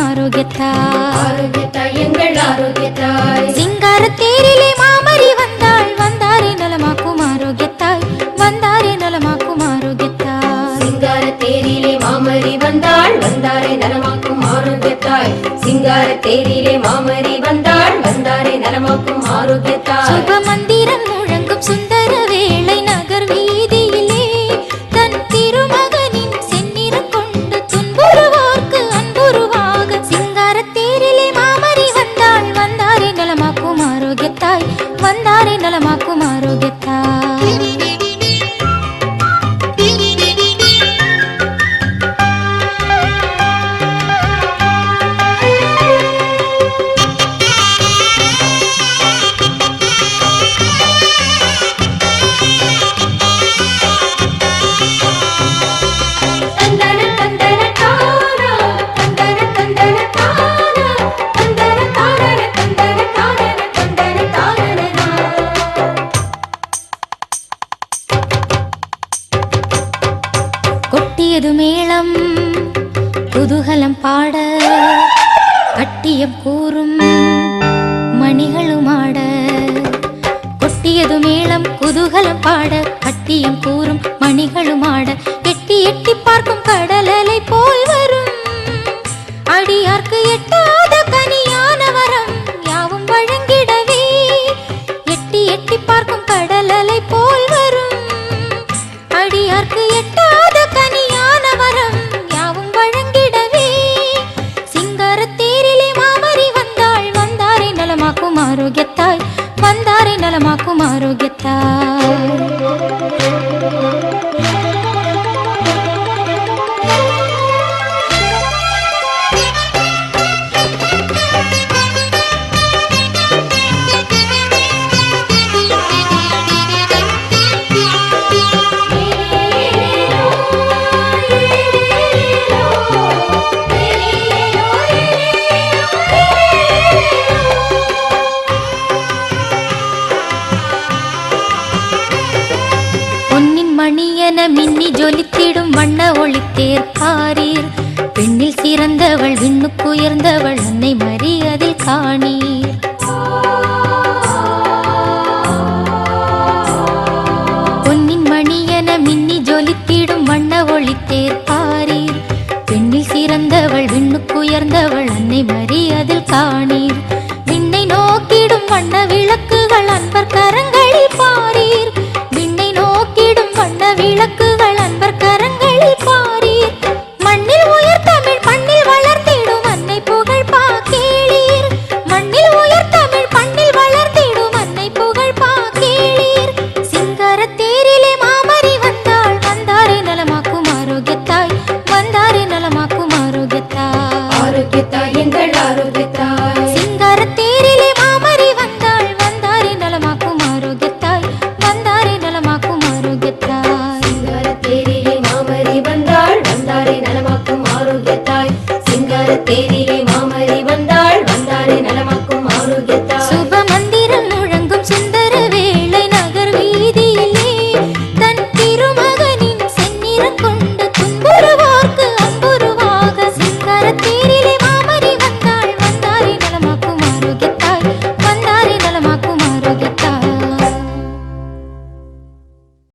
ஆரோக்கியத்தாய். ஆரோக்கியத்தாய் எங்கள் ஆரோக்கியத்தாய். சிங்கார தேரிலே மாமரி வந்தாள் வந்தாரே நலமாக்கும் ஆரோக்கியத்தாய் வந்தாரே நலமாக்கும் ஆரோக்கியத்தாய். சிங்கார தேரிலே மாமரி வந்தாள் வந்தாரே நலமாக்கும் ஆரோக்கியத்தாய். சிங்கார தேரிலே மாமரி வந்தாள் வந்தாரே நலமாக்கும் ஆரோக்கியத்தாய். சுப மந்திரம் முழங்கும் சுந்தர வேளை நகர் வீதியிலே தன் திருமகனின் செந்நிறம் கொண்டு துன்புறுவோர்க்கு அன்புருவாக சிங்கார தேரிலே மாமரி வந்தாள் வந்தாரே நலமாக்கும் ஆரோக்கியத்தாய் வந்தாரே நலமாக்கும் ஆரோக்கியத்தாய். கொட்டியது மேளம் குதூகலம் பாட கட்டியம் கூறும் மணிகளும் ஆட. கொட்டியது மேளம் குதூகலம் பாட கட்டியம் கூறும் மணிகளும் ஆட. எட்டி எட்டி பார்க்கும் கடலலை போல் வரும் அடியார்க்கு எட்டாத கனியான வரம் யாவும் வழங்கிடவே. எட்டி எட்டி பார்க்கும் கடலலை போல் வரும் அடியார்க்கு எட்டாத கனியான வரம் யாவும் வழங்கிடவே. சிங்கார தேரிலே மாமரி வந்தாள் வந்தாரே நலமாக்கும் ஆரோக்கியத்தாய் வந்தாரே நலமாக்கும் ஆரோக்கியத்தாய். மணியன மின்னி ஜொலித்திடும் வண்ண ஒளித்தேர் பாரீர். பெண்ணில் சிறந்தவள் விண்ணுக்குயர்ந்தவள் அன்னை மரி அதில் காணீர். பொன்னின் மணியன மின்னி ஜொலித்திடும் வண்ண ஒளித்தேர் பாரீர். பெண்ணில் சிறந்தவள் விண்ணுக்குயர்ந்தவள் அன்னை மரி அதில் காணீர். விண்ணை நோக்கிடும் வண்ண விளக்குகள் அன்பர் கரங்களில் பார்